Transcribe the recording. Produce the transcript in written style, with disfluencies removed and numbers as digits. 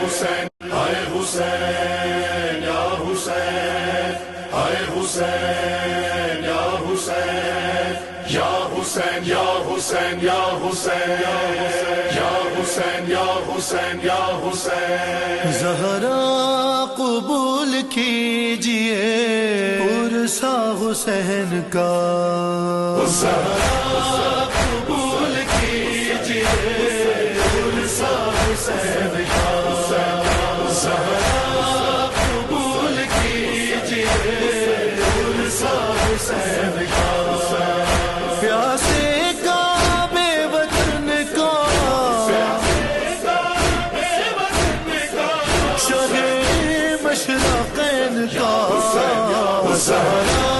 हुसैन, हाय हुसैन या हुसैन, हाय हुसैन या हुसैन, या हुसैन या हुसैन या हुसैन, या हुसैन या हुसैन या हुसैन। ज़हरा कबूल कीजिए पुरसा हुसैन का, ज़हरा कबूल कीजिए पुरसा हुसैन का, ज़हरा कबूल कीजिए पुरसा हुसैन का। प्यासे काबे वतन का, शाहे मशरक़ैन का, ज़हरा